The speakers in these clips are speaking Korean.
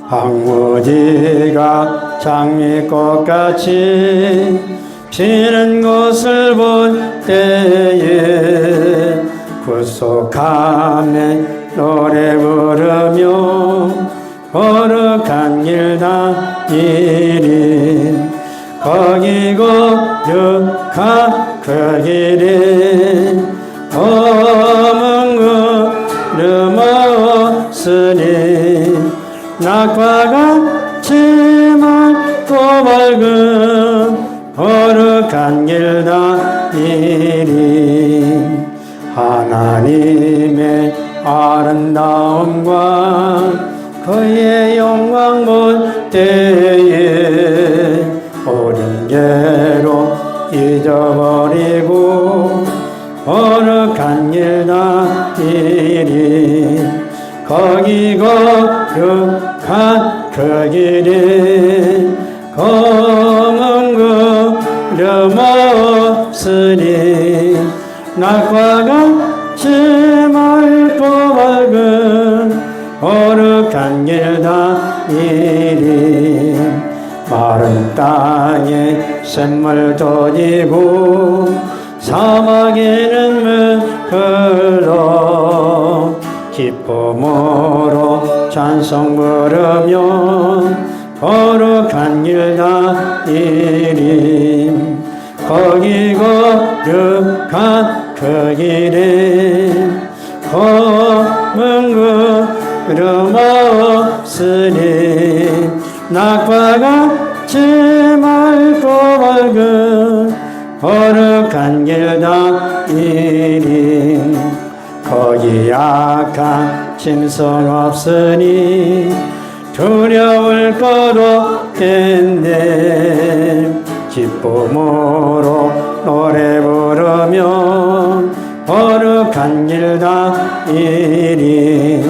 황무지가 장미꽃같이 피는 곳을 볼 때에 구속함에 노래 부르며 거룩한 길 다니리 거기 거룩한 그 길에 검은 구름 없으니 낙과 같이 맑고 밝은 거룩한 길 다니리 하나님의 아름다움과 그의 영광 볼 때에 어린 죄로 잊어버리고 거룩한 길 다니리 거기 거룩한 그 길에 검은 구름 없으니 낙과 같이 맑고 밝은 거룩한 길 다니리 마른 땅에 샘물도 지고 사막에는 물들어 기쁨으로 찬송 부르며 거룩한 길 다니리 거기 거룩한 그 길에 검은 구름 없으니 낙과 같이 맑고 밝은 거룩한 길 다니리 거기 악한 짐승 없으니 두려울 것 없겠네 기쁨으로 노래 부르며 거룩한 길 다니리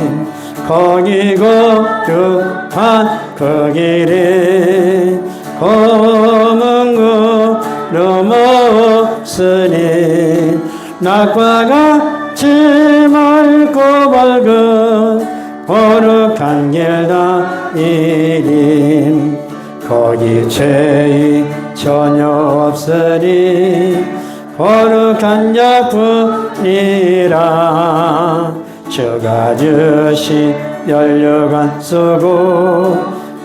거기 거룩한 그 길에 검은 구름 없으니 낙과 같이 맑고 밝은 거룩한 길 다니리 거기 죄의 전혀 없으니 거룩한 자뿐이라 주가 주신 연료관 쓰고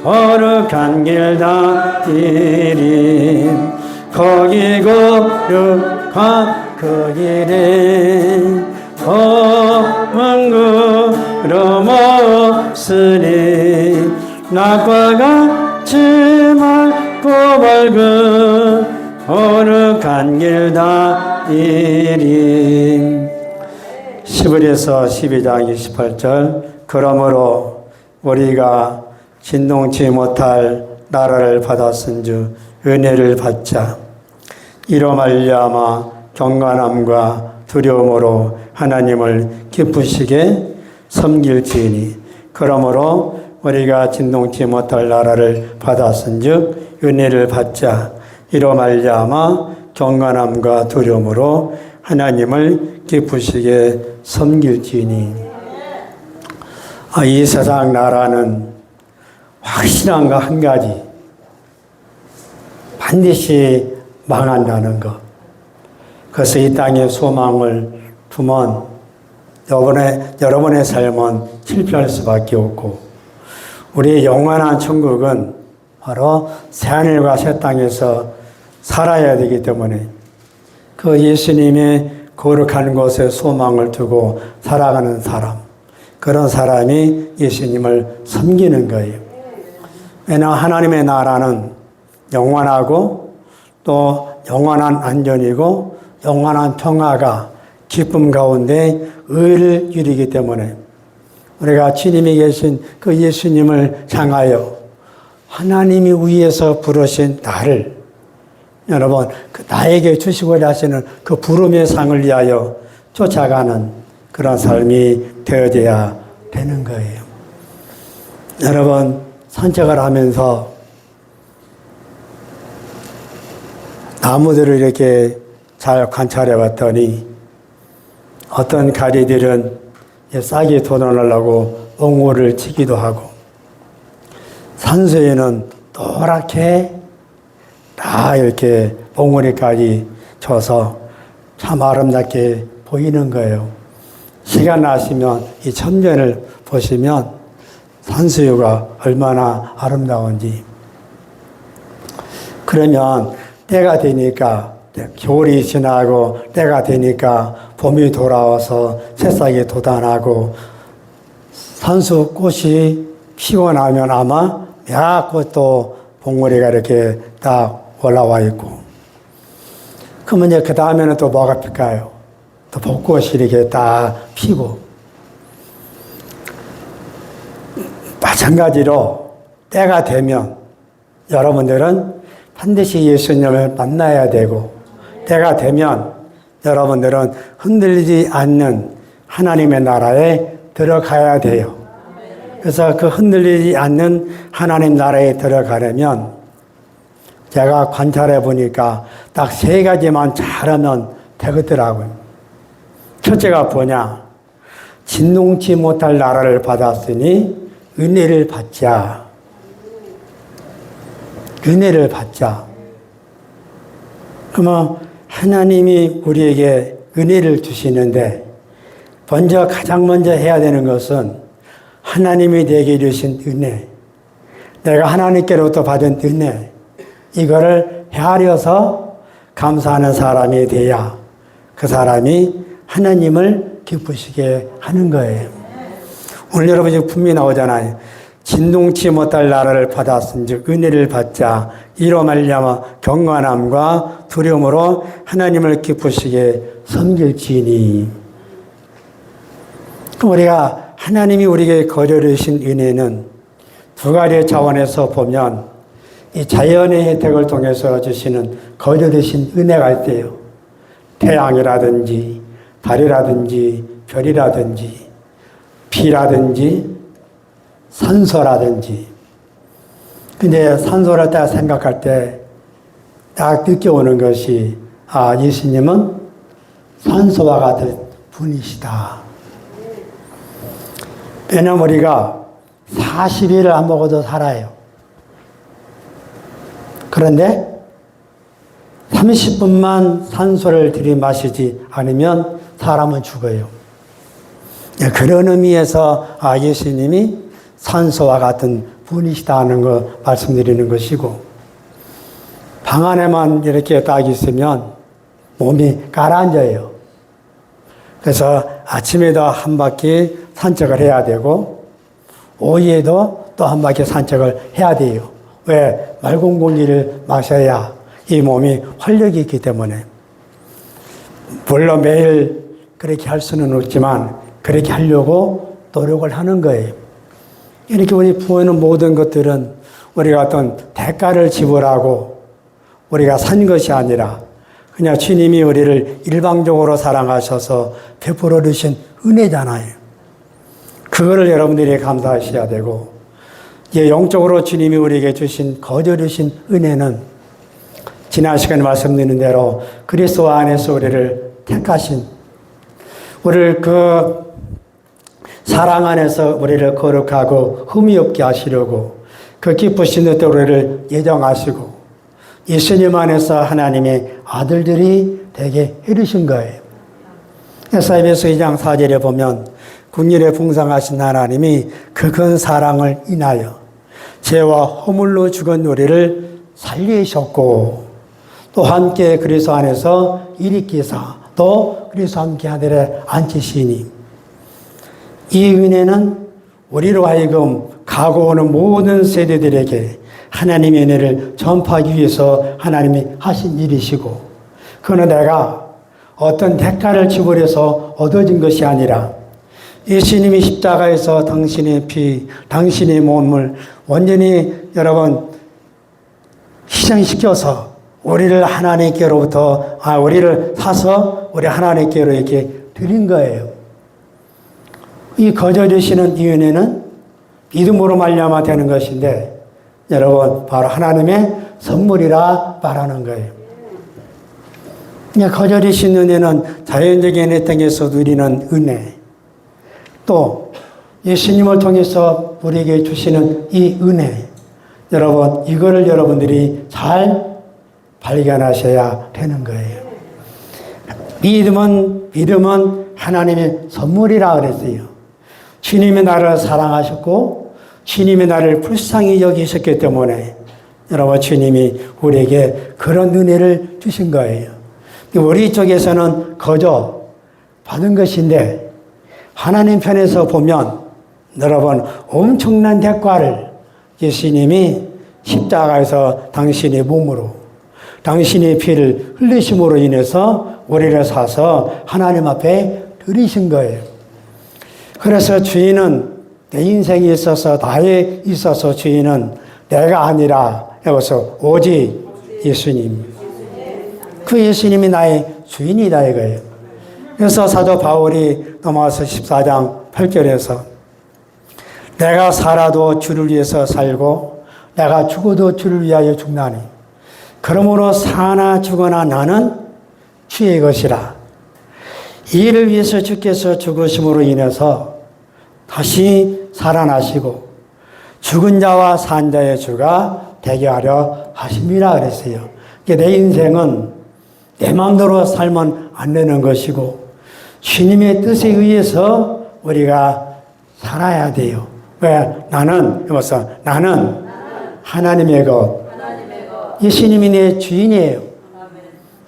거룩한 길 다니리 거기 거룩한 그 길에 검은 구름 없으니 낙과 같이 맑고 밝은 거룩한 길 다니리 11에서 12장 28절 그러므로 우리가 진동치 못할 나라를 받았은즉 은혜를 받자 이로 말미암아 경건함과 두려움으로 하나님을 기쁘시게 섬길지니 그러므로 우리가 진동치 못할 나라를 받았은즉 은혜를 받자 이로 말미암아 경건함과 두려움으로 하나님을 기쁘시게 섬길지니 이 세상 나라는 확실한 거 한 가지 반드시 망한다는 것 그래서 이 땅에 소망을 두면 여러분의 삶은 실패할 수밖에 없고 우리의 영원한 천국은 바로 새하늘과 새 땅에서 살아야 되기 때문에 그 예수님의 거룩한 곳에 소망을 두고 살아가는 사람 그런 사람이 예수님을 섬기는 거예요. 왜냐하면 하나님의 나라는 영원하고 또 영원한 안전이고 영원한 평화가 기쁨 가운데 의를 이루기 때문에 우리가 주님이 계신 그 예수님을 향하여 하나님이 위에서 부르신 나를 여러분 나에게 주시고자 하시는 그 부름의 상을 위하여 쫓아가는 그런 삶이 되어져야 되는 거예요. 여러분 산책을 하면서 나무들을 이렇게 잘 관찰해 봤더니 어떤 가리들은 싹이 돋아나려고 옹호를 치기도 하고 산수유는 노랗게 다 이렇게 봉우리까지 져서 참 아름답게 보이는 거예요. 시간 나시면 이 천변을 보시면 산수유가 얼마나 아름다운지. 그러면 때가 되니까 겨울이 지나고 때가 되니까 봄이 돌아와서 새싹이 돋아나고 산수꽃이 피고 나면 아마 몇 꽃도 봉우리가 이렇게 딱 올라와 있고, 그러면 이제 그 다음에는 또 뭐가 필까요? 또 벚꽃이 이렇게 딱 피고, 마찬가지로 때가 되면 여러분들은 반드시 예수님을 만나야 되고, 때가 되면 여러분들은 흔들리지 않는 하나님의 나라에 들어가야 돼요. 그래서 그 흔들리지 않는 하나님 나라에 들어가려면 제가 관찰해 보니까 딱 3가지만 잘하면 되겠더라고요. 첫째가 뭐냐? 진동치 못할 나라를 받았으니 은혜를 받자. 은혜를 받자. 그러면 하나님이 우리에게 은혜를 주시는데 가장 먼저 해야 되는 것은 하나님이 내게 주신 은혜, 내가 하나님께로부터 받은 은혜, 이거를 헤아려서 감사하는 사람이 돼야 그 사람이 하나님을 기쁘시게 하는 거예요. 오늘 여러분 지금 분명히 나오잖아요. 진동치 못할 나라를 받았은즉 은혜를 받자. 이로 말미암아 경건함과 두려움으로 하나님을 기쁘시게 섬길지니. 우리가 하나님이 우리에게 거저주신 은혜는 2가지 차원에서 보면 이 자연의 혜택을 통해서 주시는 거저주신 은혜가 있대요. 태양이라든지 달이라든지 별이라든지 비라든지 산소라든지. 근데 산소를 딱 생각할 때 딱 느껴오는 것이 예수님은 산소와 같은 분이시다. 왜냐면 우리가 40일을 안 먹어도 살아요. 그런데 30분만 산소를 들이마시지 않으면 사람은 죽어요. 그런 의미에서 예수님이 산소와 같은 분이시다는 거 말씀드리는 것이고, 방 안에만 이렇게 딱 있으면 몸이 가라앉아요. 그래서 아침에도 한 바퀴 산책을 해야 되고 오후에도 또 한 바퀴 산책을 해야 돼요. 왜? 맑은 공기를 마셔야 이 몸이 활력이 있기 때문에. 물론 매일 그렇게 할 수는 없지만 그렇게 하려고 노력을 하는 거예요. 이렇게 우리 부모는 모든 것들은 우리가 어떤 대가를 지불하고 우리가 산 것이 아니라 그냥 주님이 우리를 일방적으로 사랑하셔서 베풀어 주신 은혜잖아요. 그거를 여러분들이 감사하셔야 되고, 이제 영적으로 주님이 우리에게 주신 거저주신 은혜는 지난 시간에 말씀드린 대로 그리스도 안에서 우리를 택하신, 우리를 그 사랑 안에서 우리를 거룩하고 흠이 없게 하시려고 그 기쁘신 뜻대로 우리를 예정하시고 예수님 안에서 하나님의 아들들이 되게 해주신 거예요. 에사야서 2장 4절에 보면 국률에 풍성하신 하나님이 그 큰 사랑을 인하여 죄와 허물로 죽은 우리를 살리셨고 또 함께 그리스도 안에서 일으키사 또 그리스도 함께 하늘에 앉히시니, 이 은혜는 우리로 하여금 가고 오는 모든 세대들에게 하나님의 은혜를 전파하기 위해서 하나님이 하신 일이시고, 그는 내가 어떤 대가를 지불해서 얻어진 것이 아니라 예수님이 십자가에서 당신의 피, 당신의 몸을 완전히 여러분 희생시켜서 우리를 하나님께로부터, 우리를 사서 우리 하나님께로 이렇게 드린 거예요. 이 거저주시는 이 은혜는 믿음으로 말미암아 되는 것인데, 여러분 바로 하나님의 선물이라 말하는 거예요. 거저주신 은혜는 자연적인 은혜 통해서 누리는 은혜, 또 예수님을 통해서 우리에게 주시는 이 은혜, 여러분, 이거를 여러분들이 잘 발견하셔야 되는 거예요. 믿음은 하나님의 선물이라 그랬어요. 주님이 나를 사랑하셨고 주님이 나를 불쌍히 여기셨기 때문에 여러분, 주님이 우리에게 그런 은혜를 주신 거예요. 우리 쪽에서는 거저 받은 것인데 하나님 편에서 보면 여러분, 엄청난 대가를 예수님이 십자가에서 당신의 몸으로 당신의 피를 흘리심으로 인해서 우리를 사서 하나님 앞에 드리신 거예요. 그래서 주인은 내 인생에 있어서 나에 있어서 주인은 내가 아니라 여기서 오직 예수님. 그 예수님이 나의 주인이다 이거예요. 그래서 사도 바울이 로마서 14장 8절에서 내가 살아도 주를 위해서 살고 내가 죽어도 주를 위하여 죽나니 그러므로 사나 죽거나 나는 주의 것이라. 이를 위해서 주께서 죽으심으로 인해서 다시 살아나시고 죽은 자와 산 자의 주가 되게 하려 하심이라 그랬어요. 내 인생은 내 마음대로 살면 안 되는 것이고 주님의 뜻에 의해서 우리가 살아야 돼요. 왜? 나는 하나님의 것. 예수님이 내 주인이에요.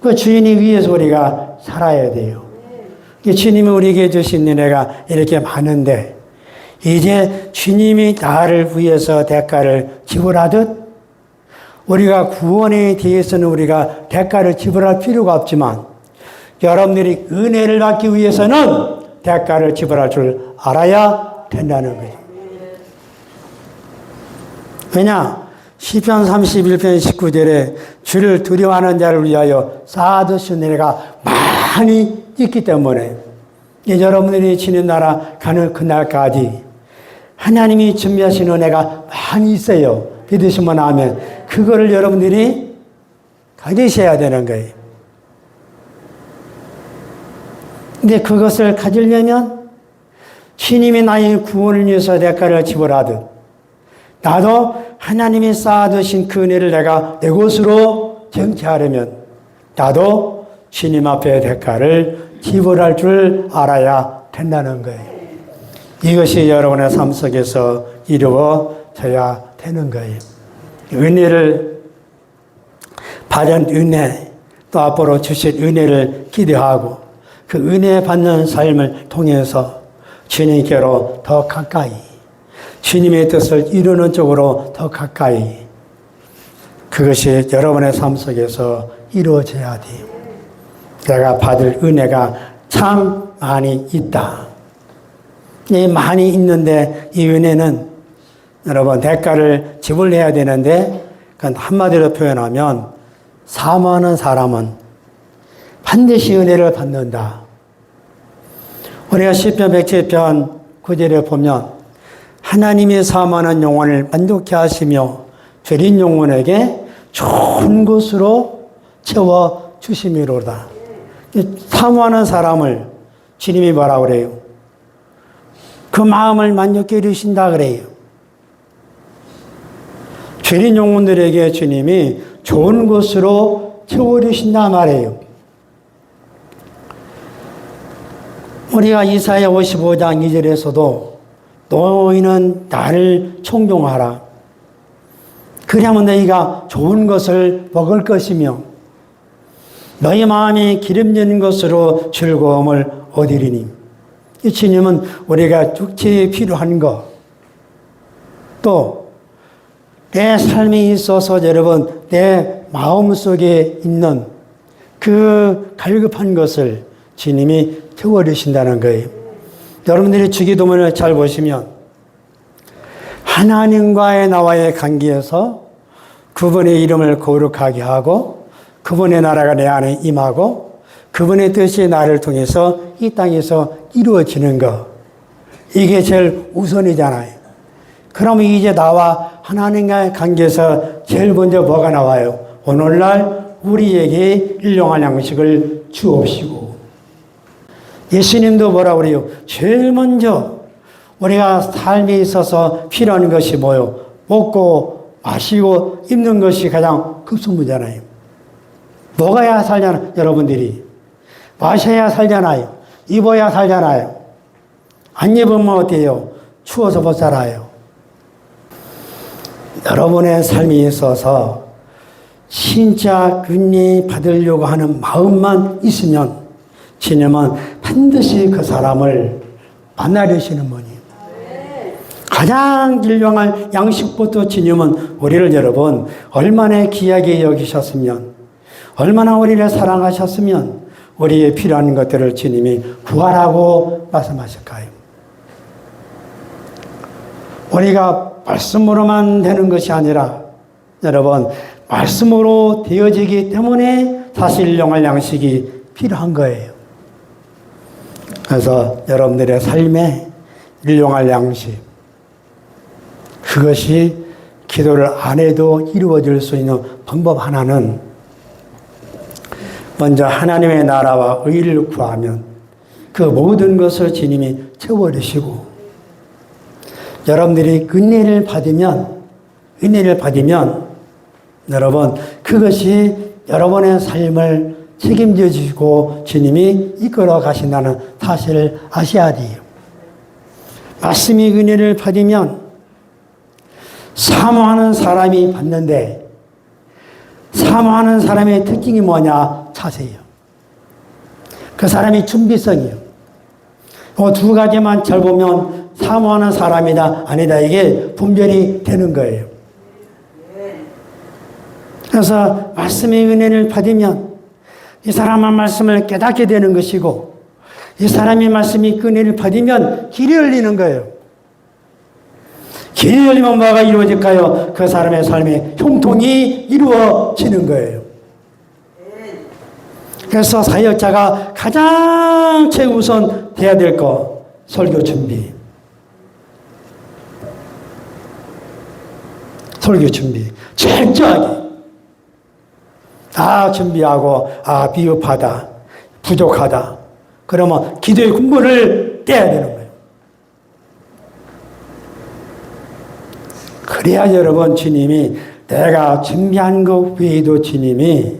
그 주인이 위해서 우리가 살아야 돼요. 주님이 우리에게 주신 은혜가 이렇게 많은데 이제 주님이 나를 위해서 대가를 지불하듯 우리가 구원에 대해서는 우리가 대가를 지불할 필요가 없지만 여러분들이 은혜를 받기 위해서는 대가를 지불할 줄 알아야 된다는 거죠. 왜냐? 시편 31편 19절에 주를 두려워하는 자를 위하여 쌓아두신 은혜가 많이 있기 때문에 여러분들이 지는 나라 가는 그날까지 하나님이 준비하신 은혜가 많이 있어요. 믿으시면 아멘. 그거를 여러분들이 가지셔야 되는 거예요. 근데 그것을 가지려면 주님이 나의 구원을 위해서 대가를 지불하듯 나도 하나님이 쌓아두신 그 은혜를 내가 내 것으로 정치하려면 나도 주님 앞에 대가를 지불할 줄 알아야 된다는 거예요. 이것이 여러분의 삶 속에서 이루어져야 되는 거예요. 은혜를 받은 은혜, 또 앞으로 주실 은혜를 기대하고 그 은혜 받는 삶을 통해서 주님께로 더 가까이, 주님의 뜻을 이루는 쪽으로 더 가까이, 그것이 여러분의 삶 속에서 이루어져야 돼요. 내가 받을 은혜가 참 많이 있다. 이 많이 있는데 이 은혜는 여러분 대가를 지불해야 되는데 한마디로 표현하면 사모하는 사람은 반드시 은혜를 받는다. 우리가 시편 107편 9절에 보면 하나님이 사모하는 영혼을 만족케 하시며 죄린 영혼에게 좋은 것으로 채워주심이로다. 사모하는 사람을 주님이 뭐라 그래요? 그 마음을 만족케 해주신다 그래요. 죄린 영혼들에게 주님이 좋은 것으로 채워주신다 말이에요. 우리가 이사야 55장 2절에서도 너희는 나를 청종하라. 그러면 너희가 좋은 것을 먹을 것이며 너희 마음이 기름진 것으로 즐거움을 얻으리니. 이 주님은 우리가 육체에 필요한 것, 또 내 삶에 있어서 여러분 내 마음속에 있는 그 갈급한 것을 주님이 채워주신다는 거예요. 여러분들이 주기도문을 잘 보시면 하나님과의 나와의 관계에서 그분의 이름을 거룩하게 하고 그분의 나라가 내 안에 임하고 그분의 뜻이 나를 통해서 이 땅에서 이루어지는 것, 이게 제일 우선이잖아요. 그러면 이제 나와 하나님과의 관계에서 제일 먼저 뭐가 나와요? 오늘날 우리에게 일용할 양식을 주옵시고. 예수님도 뭐라고 그래요? 제일 먼저 우리가 삶에 있어서 필요한 것이 뭐요? 먹고 마시고 입는 것이 가장 급선무잖아요. 먹어야 살잖아요. 여러분들이 마셔야 살잖아요. 입어야 살잖아요. 안 입으면 어때요? 추워서 못 살아요. 여러분의 삶에 있어서 진짜 은혜 받으려고 하는 마음만 있으면 주님은 반드시 그 사람을 만나려시는 분이에요. 가장 훌륭한 양식부터 주님은 우리를 여러분 얼마나 귀하게 여기셨으면, 얼마나 우리를 사랑하셨으면 우리의 필요한 것들을 주님이 구하라고 말씀하실까요? 우리가 말씀으로만 되는 것이 아니라 여러분 말씀으로 되어지기 때문에 사실 일용할 양식이 필요한 거예요. 그래서 여러분들의 삶에 일용할 양식, 그것이 기도를 안 해도 이루어질 수 있는 방법 하나는 먼저 하나님의 나라와 의를 구하면 그 모든 것을 주님이 채워주시고, 여러분들이 은혜를 받으면 여러분 그것이 여러분의 삶을 책임져 주시고 주님이 이끌어 가신다는 사실을 아셔야 돼요. 말씀이 은혜를 받으면 사모하는 사람이 받는데, 사모하는 사람의 특징이 뭐냐? 자세요. 그 사람이 준비성이요. 그 두 가지만 잘 보면 사모하는 사람이다 아니다 이게 분별이 되는 거예요. 그래서 말씀의 은혜를 받으면 이 사람의 말씀을 깨닫게 되는 것이고, 이 사람의 말씀이 그 은혜를 받으면 길이 열리는 거예요. 길이 열리면 뭐가 이루어질까요? 그 사람의 삶에 형통이 이루어지는 거예요. 그래서 사역자가 가장 최우선 돼야 될 거, 설교 준비. 설교 준비. 철저하게. 다 준비하고, 비읍하다, 부족하다. 그러면 기도의 군번을 떼야 되는 거예요. 그래야 여러분 주님이 내가 준비한 것 외에도 주님이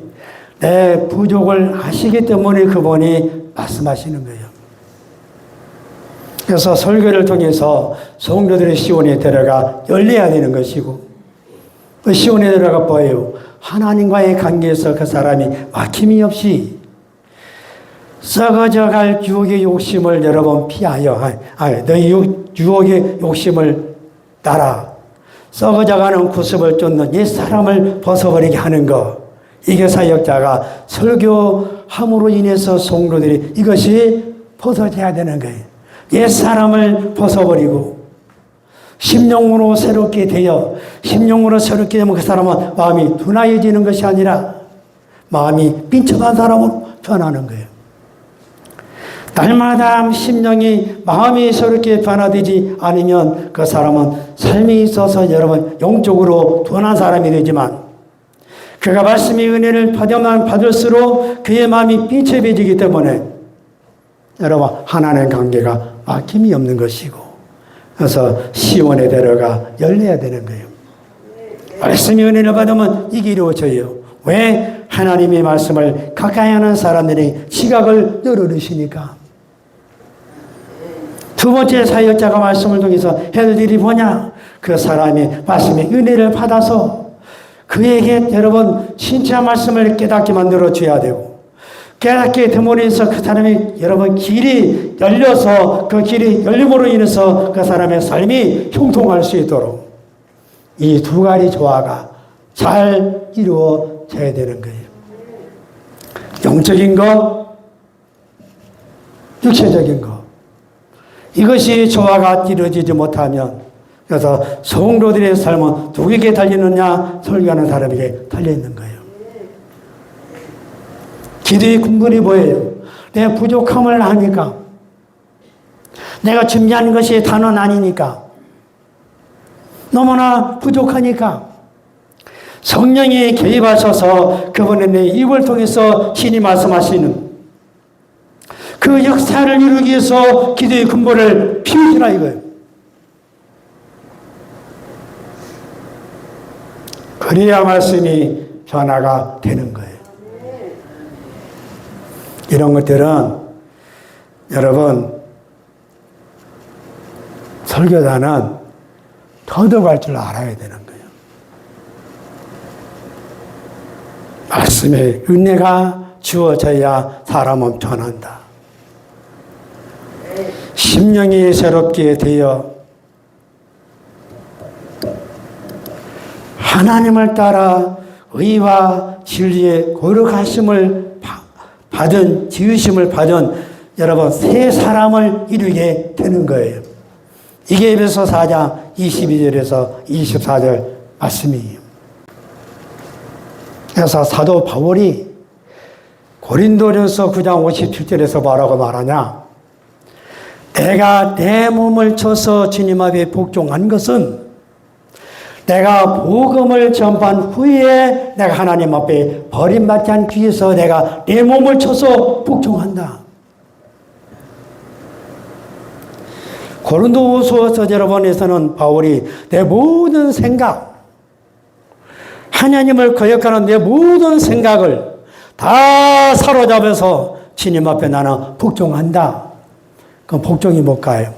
내 부족을 아시기 때문에 그분이 말씀하시는 거예요. 그래서 설교를 통해서 성도들의 시온에 들어가 열려야 되는 것이고, 그 시온에 들어가 뭐예요? 하나님과의 관계에서 그 사람이 막힘이 없이 썩어져 갈 유혹의 욕심을 여러분 피하여, 너희 유혹의 욕심을 따라 썩어져가는 구습을 쫓는 옛 사람을 벗어버리게 하는 것, 이게 사역자가 설교함으로 인해서 성도들이 이것이 벗어져야 되는 거예요. 옛 사람을 벗어버리고 심령으로 새롭게 되어, 심령으로 새롭게 되면 그 사람은 마음이 둔하여지는 것이 아니라 마음이 빈척한 사람으로 변하는 거예요. 날마다 심령이, 마음이 새롭게 변화되지 않으면 그 사람은 삶에 있어서 여러분 영적으로 둔한 사람이 되지만, 그가 말씀의 은혜를 받으면 받을수록 그의 마음이 빈첩해지기 때문에 여러분 하나님의 관계가 막힘이 없는 것이고, 그래서 시온에 들어가 열려야 되는 거예요. 말씀의 은혜를 받으면 이게 이루어져요. 왜? 하나님의 말씀을 가까이 하는 사람들이 시각을 열어주시니까. 두 번째 사역자가 말씀을 통해서 해야 될 일이 뭐냐? 그 사람이 말씀의 은혜를 받아서 그에게 여러분 진짜 말씀을 깨닫게 만들어줘야 되고, 깨닫게 됨으로써 그 사람이 여러분 길이 열려서 그 길이 열림으로 인해서 그 사람의 삶이 형통할 수 있도록 이 두 가지 조화가 잘 이루어져야 되는 거예요. 영적인 것, 육체적인 것. 이것이 조화가 이루어지지 못하면, 그래서 성도들의 삶은 누구에게 달리느냐? 설교하는 사람에게 달려있는 거예요. 기도의 근본이 뭐예요? 내 부족함을 아니까, 내가 준비한 것이 단언 아니니까, 너무나 부족하니까 성령이 개입하셔서 그분의 내 입을 통해서 신이 말씀하시는 그 역사를 이루기 위해서 기도의 근본을 피우시라 이거예요. 그래야 말씀이 변화가 되는 거예요. 이런 것들은 여러분 설교자는 터득할 줄 알아야 되는 거예요. 말씀의 은혜가 주어져야 사람은 변한다. 심령이 새롭게 되어 하나님을 따라 의와 진리의 거룩하심을 받은, 지으심을 받은 여러분 새 사람을 이루게 되는 거예요. 이게 에베소 4장 22절에서 24절 말씀이에요. 그래서 사도 바울이 고린도전서 9장 57절에서 뭐라고 말하냐? 내가 내 몸을 쳐서 주님 앞에 복종한 것은 내가 복음을 전파한 후에 내가 하나님 앞에 버림받지 않기 위해서 내가 내 몸을 쳐서 복종한다. 고린도후서 여러분에서는 바울이 내 모든 생각, 하나님을 거역하는 내 모든 생각을 다 사로잡아서 주님 앞에 나는 복종한다. 그럼 복종이 뭘까요?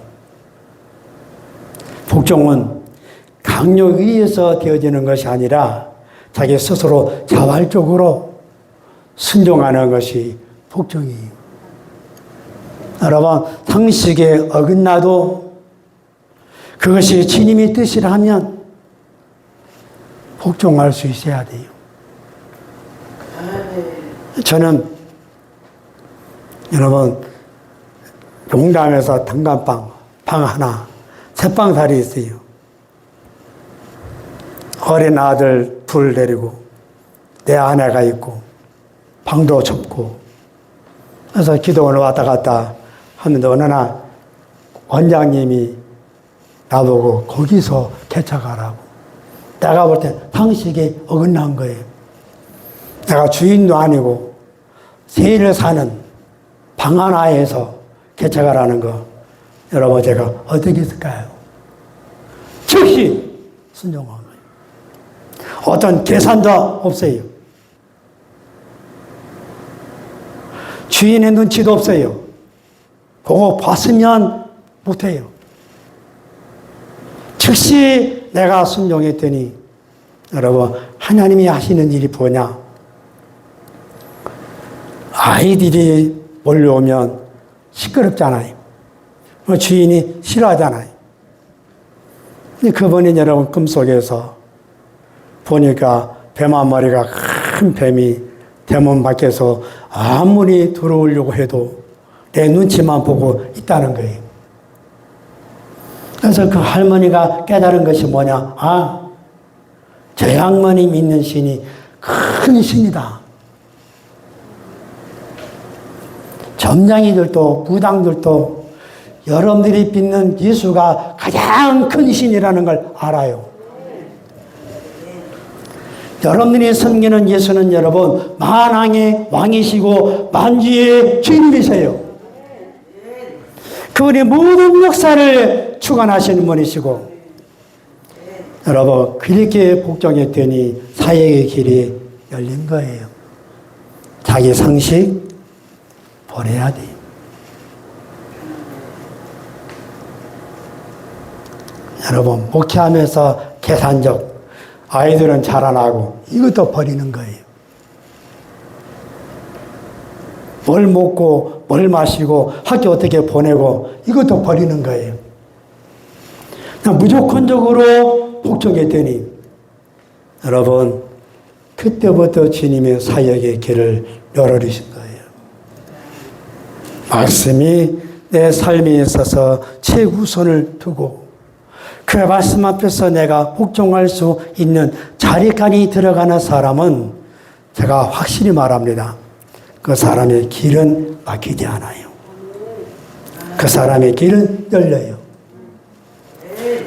복종은 강요에 의해서 되어지는 것이 아니라 자기 스스로 자발적으로 순종하는 것이 복종이에요. 여러분, 상식에 어긋나도 그것이 주님의 뜻이라면 복종할 수 있어야 돼요. 저는 여러분 용담에서 단감방 방 하나 새방살이 있어요. 어린 아들 둘 데리고 내 아내가 있고 방도 좁고 그래서 기도원을 왔다 갔다 하는데 어느 날 원장님이 나보고 거기서 개척하라고. 내가 볼 때 상식에 어긋난 거예요. 내가 주인도 아니고 세를 사는 방 하나에서 개척하라는 거 여러분 제가 어떻게 했을까요? 즉시 순종한 거예요. 어떤 계산도 없어요. 주인의 눈치도 없어요. 그거 봤으면 못해요. 즉시 내가 순종했더니 여러분 하나님이 하시는 일이 뭐냐? 아이들이 몰려오면 시끄럽잖아요. 주인이 싫어하잖아요. 근데 그분이 여러분 꿈속에서 보니까 뱀 한 마리가 큰 뱀이 대문 밖에서 아무리 들어오려고 해도 내 눈치만 보고 있다는 거예요. 그래서 그 할머니가 깨달은 것이 뭐냐? 아, 저 양반이 믿는 신이 큰 신이다. 점장이들도 무당들도 여러분들이 믿는 예수가 가장 큰 신이라는 걸 알아요. 여러분들이 섬기는 예수는 여러분 만왕의 왕이시고 만주의 주인이세요. 그분이 모든 역사를 주관하시는 분이시고 여러분 그렇게 복종했더니 사역의 길이 열린 거예요. 자기 상식 버려야 돼요. 여러분 목회하면서 계산적 아이들은 자라나고 이것도 버리는 거예요. 뭘 먹고 뭘 마시고 학교 어떻게 보내고 이것도 버리는 거예요. 그냥 무조건적으로 복종했더니 여러분 그때부터 주님의 사역의 길을 열어주신 거예요. 말씀이 내 삶에 있어서 최우선을 두고 그 말씀 앞에서 내가 복종할 수 있는 자리까지 들어가는 사람은 제가 확실히 말합니다. 그 사람의 길은 막히지 않아요. 그 사람의 길은 열려요.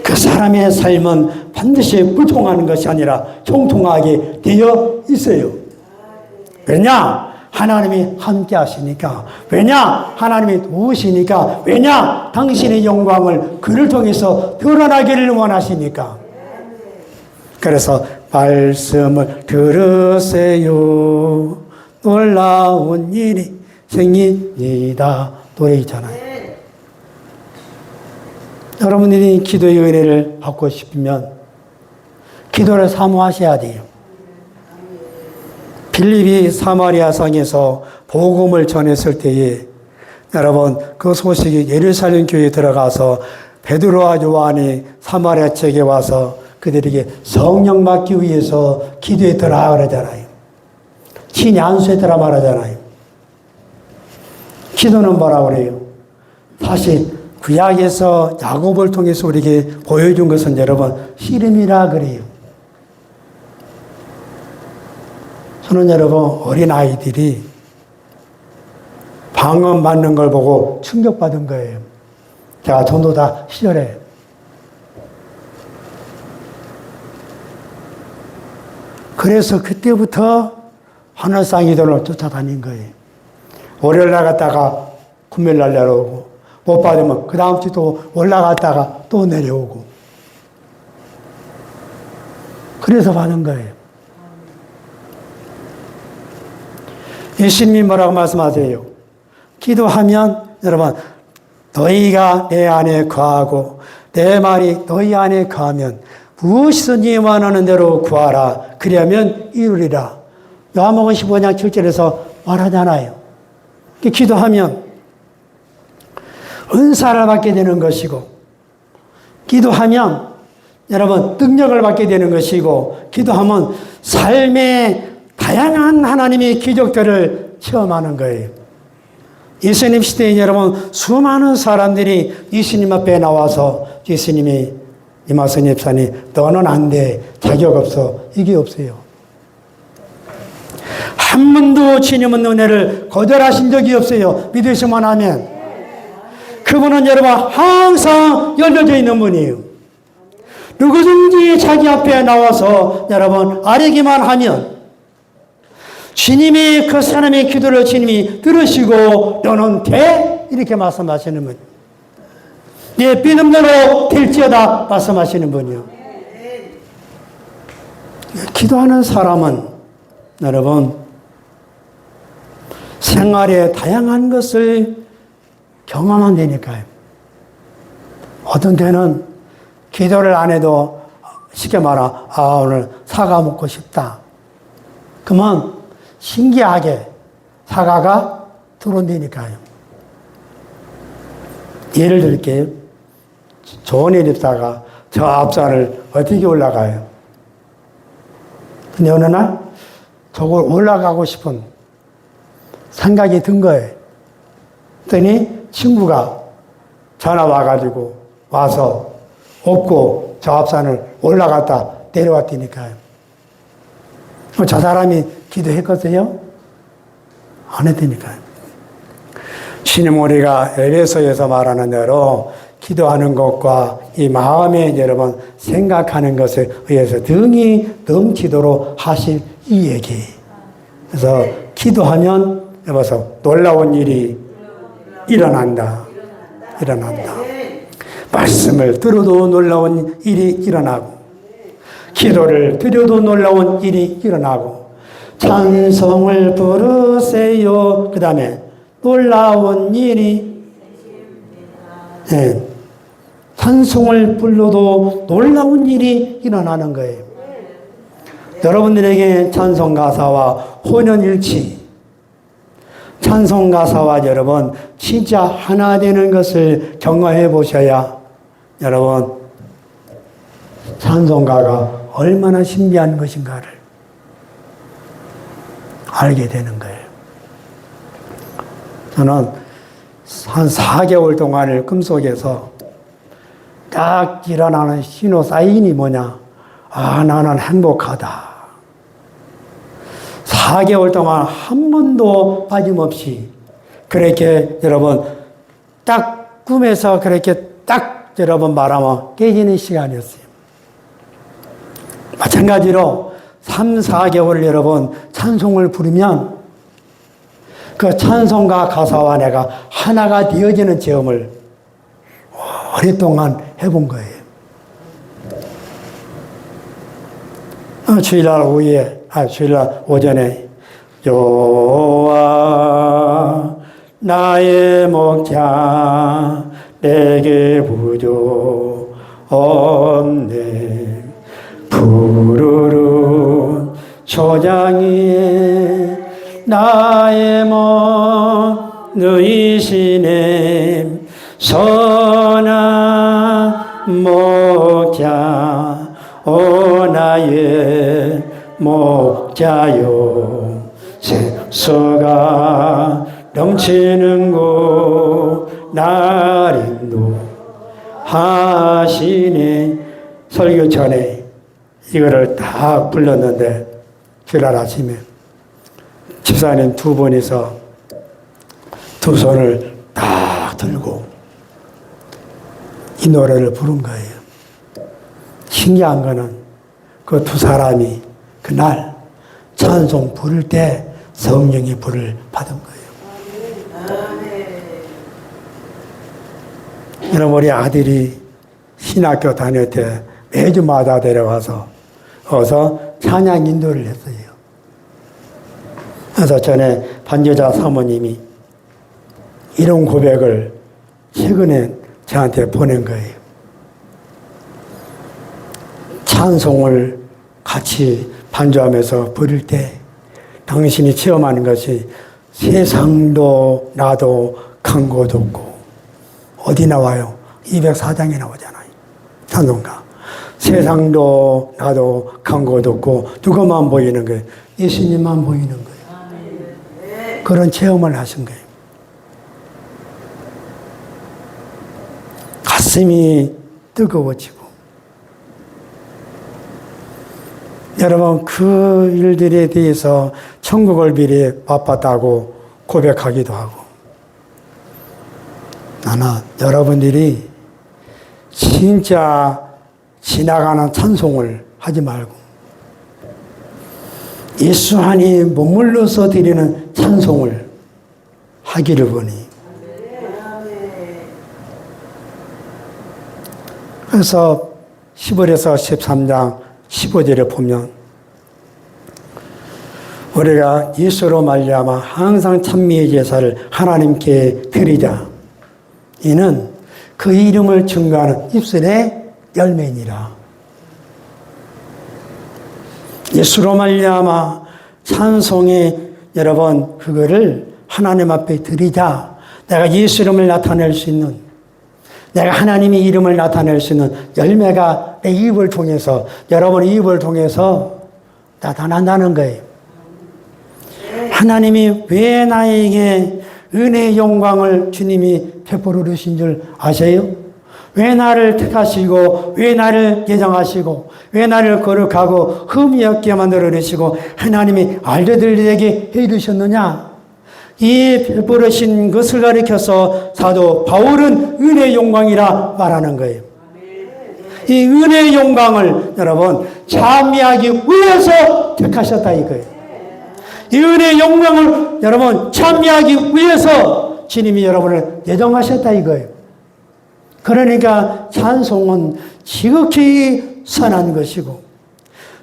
그 사람의 삶은 반드시 불통하는 것이 아니라 형통하게 되어 있어요. 왜냐? 하나님이 함께 하시니까. 왜냐? 하나님이 도우시니까. 왜냐? 당신의 영광을 그를 통해서 드러나기를 원하시니까. 그래서 말씀을 들으세요. 놀라운 일이 생깁니다. 노래 있잖아요. 여러분들이 기도의 은혜를 받고 싶으면 기도를 사모하셔야 돼요. 빌립이 사마리아 성에서 복음을 전했을 때에 여러분 그 소식이 예루살렘 교회에 들어가서 베드로와 요한이 사마리아 지역에 와서 그들에게 성령 받기 위해서 기도했더라 그러잖아요. 친히 안수했더라 말하잖아요. 기도는 뭐라 그래요? 사실 구약에서 야곱을 통해서 우리에게 보여준 것은 여러분 씨름이라 그래요. 저는 여러분 어린아이들이 방언 맞는 걸 보고 충격받은 거예요. 제가 전도다 시절에. 그래서 그때부터 하늘상이들을 쫓아다닌 거예요. 월요일 나갔다가 금요일날 내려오고 못 받으면 그 다음 주 또 올라갔다가 또 내려오고 그래서 받은 거예요. 예수님이 뭐라고 말씀하세요? 기도하면 여러분 너희가 내 안에 거하고 내 말이 너희 안에 거하면 무엇이든지 원하는 대로 구하라. 그리하면 이루리라. 요한복음 15장 7절에서 말하잖아요. 기도하면 은사를 받게 되는 것이고 기도하면 여러분 능력을 받게 되는 것이고 기도하면 삶의 다양한 하나님의 기적들을 체험하는 거예요. 예수님 시대에 여러분 수많은 사람들이 예수님 앞에 나와서 예수님이 이마선 집사님 너는 안 돼. 자격 없어. 이게 없어요. 한 번도 주님은 은혜를 거절하신 적이 없어요. 믿으시면 하면. 그분은 여러분 항상 열려져 있는 분이에요. 누구든지 자기 앞에 나와서 여러분 아뢰기만 하면 주님이 그 사람의 기도를 주님이 들으시고 너는 돼? 이렇게 말씀하시는 분. 내 믿음대로 될지어다 말씀하시는 분이요. 기도하는 사람은 여러분 생활의 다양한 것을 경험한다니까요. 어떤 때는 기도를 안 해도 쉽게 말하 오늘 사과 먹고 싶다. 그러면 신기하게 사과가 들어온다니까요. 예를 들게요. 조은혜 집사가 저 앞산을 어떻게 올라가요? 근데 어느 날 저걸 올라가고 싶은 생각이 든 거예요. 그랬더니 친구가 전화 와가지고 와서 업고 저 앞산을 올라갔다 내려왔다니까요. 저 사람이 기도했겠어요? 안 했다니까요. 주님 우리가 에베소에서 말하는 대로 기도하는 것과 이 마음에 여러분 생각하는 것에 의해서 등이 넘치도록 하실 이 얘기. 그래서 기도하면 여보세요. 놀라운 일이 일어난다. 말씀을 들어도 놀라운 일이 일어나고 기도를 드려도 놀라운 일이 일어나고 찬송을 부르세요. 그 다음에 놀라운 일이 찬송을 불러도 놀라운 일이 일어나는 거예요. 여러분들에게 찬송가사와 혼연일치 찬송가사와 여러분 진짜 하나 되는 것을 경험해 보셔야 여러분 찬송가가 얼마나 신비한 것인가를 알게 되는 거예요. 저는 한 4개월 동안을 꿈속에서 딱 일어나는 신호 사인이 뭐냐? 아, 나는 행복하다. 4개월 동안 한 번도 빠짐없이 그렇게 여러분 딱 꿈에서 그렇게 딱 여러분 말하면 깨지는 시간이었어요. 마찬가지로 3, 4개월 여러분 찬송을 부르면 그 찬송가 가사와 내가 하나가 되어지는 체험을 오랫동안 해본 거예요. 주일날 오후에, 주일날 오전에 여호와 나의 목자 내게 부족 없네. 푸르른 초장 위에 나의 몸 누이시네. 선한 목자 오 나의 목자요. 생수가 넘치는 곳 날 인도하시네. 설교 전에 이거를 딱 불렀는데 주일날 아침에 집사님 두 분이서 두 손을 딱 들고 이 노래를 부른 거예요. 신기한 거는 그 두 사람이 그날 찬송 부를 때 성령이 불을 받은 거예요. 여러분, 우리 아들이 신학교 다닐 때 매주마다 데려가서 어서 찬양 인도를 했어요. 그래서 전에 반여자 사모님이 이런 고백을 최근에 저한테 보낸 거예요. 찬송을 같이 반주하면서 부를 때 당신이 체험하는 것이 세상도 나도 간 곳 없고, 어디 나와요? 204장에 나오잖아요. 찬송가. 세상도 나도 간 곳 없고 누구만 보이는 거예요? 예수님만 보이는 거예요. 그런 체험을 하신 거예요. 가슴이 뜨거워지고, 여러분 그 일들에 대해서 천국을 미리 바빴다고 고백하기도 하고, 나는 여러분들이 진짜 지나가는 찬송을 하지 말고 예수 안에 머물러서 드리는 찬송을 하기를 보니, 그래서 10월에서 13장 15절에 보면 우리가 예수로 말미암아 항상 찬미의 제사를 하나님께 드리자. 이는 그 이름을 증거하는 입술의 열매니라. 예수로 말미암아 찬송에 여러분 그거를 하나님 앞에 드리자. 내가 예수 이름을 나타낼 수 있는, 내가 하나님의 이름을 나타낼 수 있는 열매가 내 입을 통해서, 여러분의 입을 통해서 나타난다는 거예요. 하나님이 왜 나에게 은혜의 영광을 주님이 베풀어 주신 줄 아세요? 왜 나를 택하시고, 왜 나를 예정하시고, 왜 나를 거룩하고 흠이 없게 만들어 주시고 하나님이 알려드리게 해 주셨느냐? 이 베풀으신 것을 가리켜서 사도 바울은 은혜의 영광이라 말하는 거예요. 이 은혜의 영광을 여러분 찬미하기 위해서 택하셨다 이거예요. 이 은혜의 영광을 여러분 찬미하기 위해서 주님이 여러분을 예정하셨다 이거예요. 그러니까 찬송은 지극히 선한 것이고,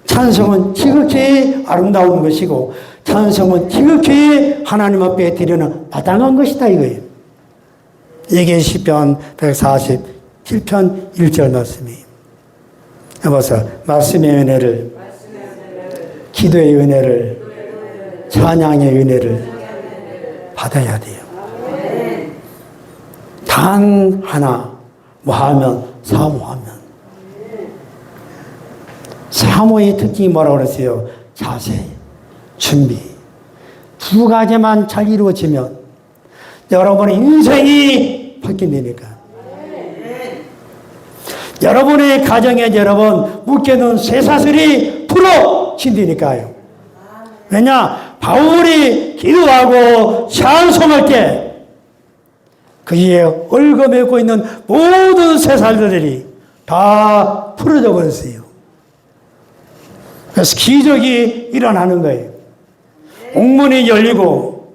찬송은 지극히 아름다운 것이고, 찬송은 지극히 하나님 앞에 드리는 마땅한 것이다 이거예요. 이게 시편 147편 1절 말씀이에요. 여보세요. 말씀의 은혜를, 기도의 은혜를, 찬양의 은혜를 받아야 돼요. 단 하나 뭐 하면 사모하면, 사모의 특징이 뭐라고 그랬어요? 자세, 준비. 두 가지만 잘 이루어지면 여러분의 인생이 바뀐다니까. 여러분의 가정에 여러분 묶여놓은 쇠사슬이 풀어진다니까요. 왜냐? 바울이 기도하고 찬송할 때 그의 얽어매고 있는 모든 쇠사슬들이 다 풀어져 버렸어요. 그래서 기적이 일어나는 거예요. 옥문이 열리고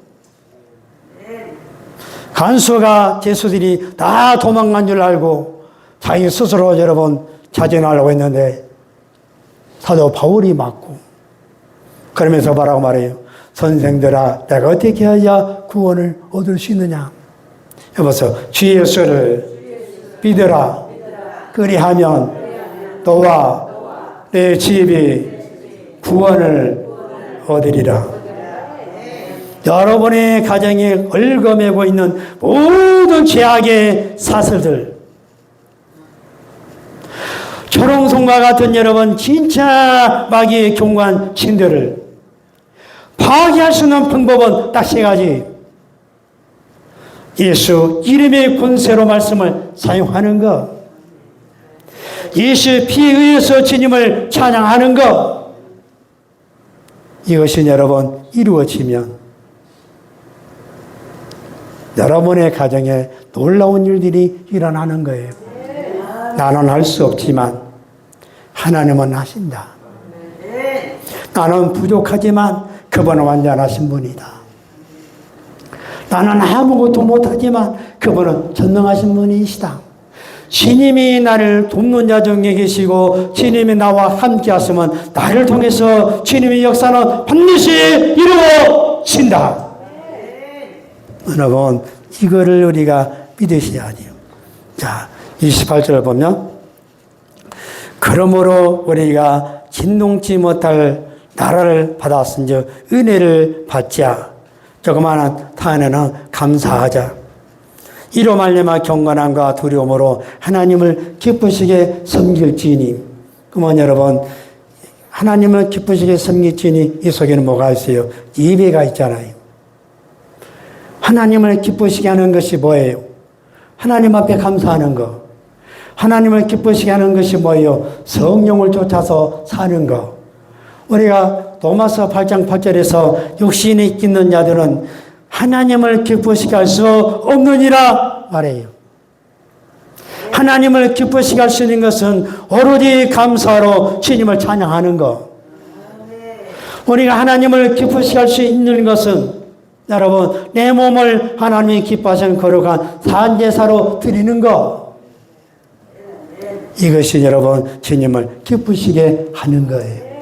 간수가 죄수들이 다 도망간 줄 알고 자기 스스로 여러분 자진하려고 했는데 사도 바울이 맞고, 그러면서 뭐라고 말해요? 선생들아, 내가 어떻게 해야 구원을 얻을 수 있느냐? 여보세요. 주 예수를 믿으라. 그리하면 너와 내 집이 구원을 얻으리라. 여러분의 가정에 얽어매고 있는 모든 죄악의 사슬들, 초롱송과 같은 여러분 진짜 마귀의 경관 신들을 파괴할 수 있는 방법은 딱 세 가지. 예수 이름의 권세로 말씀을 사용하는 것, 예수 피에 의해서 주님을 찬양하는 것, 이것이 여러분 이루어지면 여러분의 가정에 놀라운 일들이 일어나는 거예요. 나는 할 수 없지만 하나님은 하신다. 나는 부족하지만 그분은 완전하신 분이다. 나는 아무것도 못하지만 그분은 전능하신 분이시다. 주님이 나를 돕는 자 중에 계시고 주님이 나와 함께 하시면 나를 통해서 주님의 역사는 반드시 이루어진다. 여러분, 이거를 우리가 믿으셔야 돼요. 자, 28절을 보면, 그러므로 우리가 진동치 못할 나라를 받았은즉 은혜를 받자. 조그마한 탄에는 감사하자. 이로 말미암아 경건함과 두려움으로 하나님을 기쁘시게 섬길지니. 그러면 여러분, 하나님을 기쁘시게 섬길지니 이 속에는 뭐가 있어요? 예배가 있잖아요. 하나님을 기쁘시게 하는 것이 뭐예요? 하나님 앞에 감사하는 것. 하나님을 기쁘시게 하는 것이 뭐예요? 성령을 쫓아서 사는 것. 우리가 로마서 8장 8절에서 육신이 있는 자들은 하나님을 기쁘시게 할 수 없느니라 말해요. 하나님을 기쁘시게 할 수 있는 것은 오로지 감사로 주님을 찬양하는 것. 우리가 하나님을 기쁘시게 할 수 있는 것은 여러분, 내 몸을 하나님이 기뻐하시는 거룩한 산제사로 드리는 것. 이것이 여러분 주님을 기쁘시게 하는 거예요.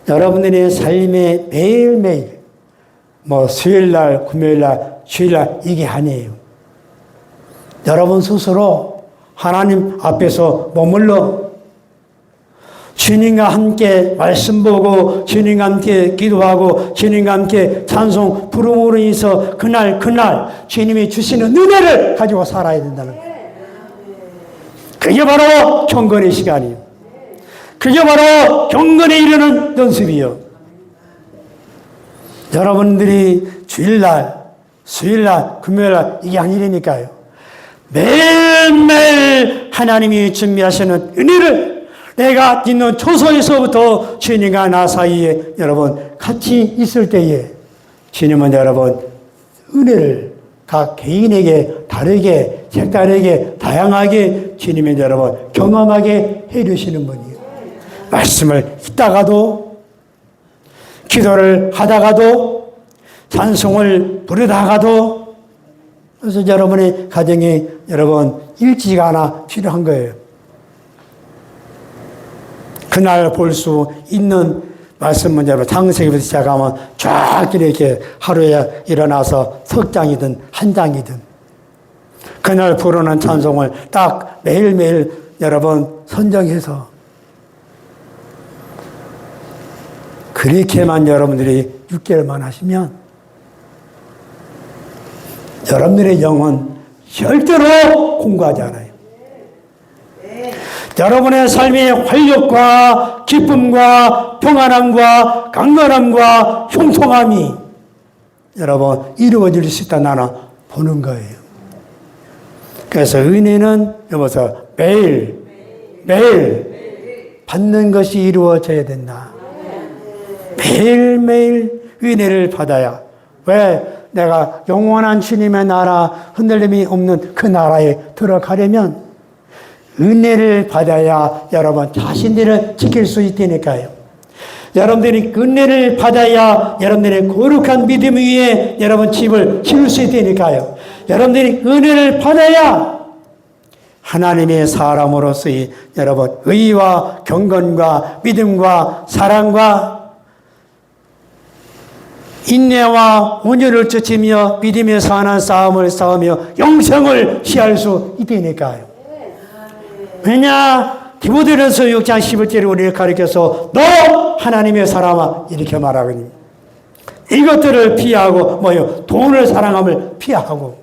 여러분들의 삶의 매일매일 수요일날, 금요일날, 주일날 이게 아니에요. 여러분 스스로 하나님 앞에서 머물러 주님과 함께 말씀 보고 주님과 함께 기도하고 주님과 함께 찬송 부름으로 인해서 그날 주님이 주시는 은혜를 가지고 살아야 된다는 거예요. 그게 바로 경건의 시간이에요. 그게 바로 경건에 이르는 연습이요. 여러분들이 주일날, 수요일날, 금요일날 이게 아니라니까요. 매일매일 하나님이 준비하시는 은혜를 내가 있는 초소에서부터 주님과 나 사이에 여러분 같이 있을 때에 주님은 여러분 은혜를 각 개인에게 다르게 색다르게 다양하게 주님은 여러분 경험하게 해주시는 분이에요. 말씀을 읽다가도 기도를 하다가도 찬송을 부르다가도 그래서 여러분의 가정에 여러분 일지가 하나 필요한 거예요. 그날 볼 수 있는 말씀은 여러분 창세기부터 시작하면 쫙 이렇게 하루에 일어나서 석 장이든 한 장이든 그날 부르는 찬송을 딱 매일매일 여러분 선정해서 그렇게만 여러분들이 6개월만 하시면 여러분들의 영은 절대로 공부하지 않아요. 여러분의 삶의 활력과 기쁨과 평안함과 강건함과 형통함이 여러분 이루어질 수 있다 나는 보는 거예요. 그래서 은혜는 여기서 매일 받는 것이 이루어져야 된다. 매일매일 은혜를 받아야. 왜? 내가 영원한 주님의 나라 흔들림이 없는 그 나라에 들어가려면 은혜를 받아야 여러분 자신들을 지킬 수 있다니까요. 여러분들이 은혜를 받아야 여러분들의 거룩한 믿음 위에 여러분 집을 지을 수 있다니까요. 여러분들이 은혜를 받아야 하나님의 사람으로서의 여러분 의와 경건과 믿음과 사랑과 인내와 온유를 쫓으며 믿음의 선한 싸움을 싸우며 영생을 취할 수 있다니까요. 왜냐? 디모데전서 6장 11절에 우리를 가르쳐서 너 하나님의 사람아 이렇게 말하거든요. 이것들을 피하고 뭐요? 돈을 사랑함을 피하고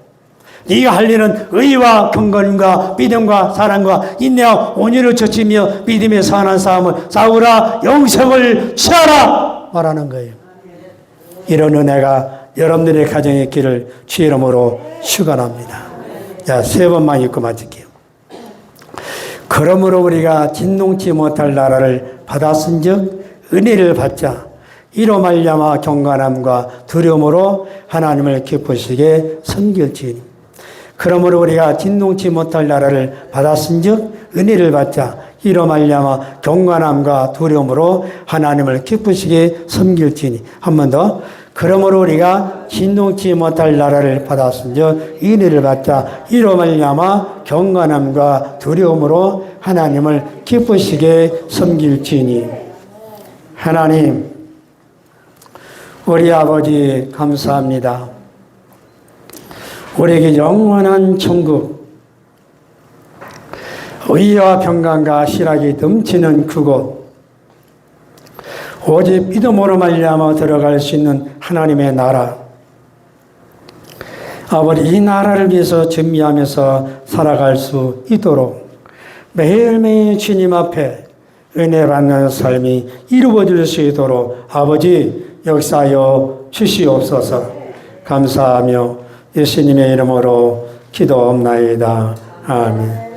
네가 할 일은 의와 경건과 믿음과 사랑과 인내와 온유를 쫓으며 믿음의 선한 싸움을 싸우라 영생을 취하라 말하는 거예요. 이런 은혜가 여러분들의 가정에 있기를 주의 이름으로 축원합니다. 자, 세 번만 읽고 마칠게요. 그러므로 우리가 진동치 못할 나라를 받았은즉 은혜를 받자 이로 말미암아 경건함과 두려움으로 하나님을 기쁘시게 섬길지니. 그러므로 우리가 진동치 못할 나라를 받았은즉 은혜를 받자 이로 말미암아 경건함과 두려움으로 하나님을 기쁘시게 섬길지니. 한 번 더. 그러므로 우리가 진동치 못할 나라를 받았은즉 은혜를 받자 이로 말미암아 경건함과 두려움으로 하나님을 기쁘시게 섬길지니. 하나님, 우리 아버지 감사합니다. 우리에게 영원한 천국, 의와 평강과 실학이 넘치는 그곳, 오직 믿음으로 말미암아 들어갈 수 있는 하나님의 나라. 아버지, 이 나라를 위해서 준비하면서 살아갈 수 있도록 매일매일 주님 앞에 은혜 받는 삶이 이루어질 수 있도록 아버지 역사하여 주시옵소서. 감사하며 예수님의 이름으로 기도옵나이다. 아멘.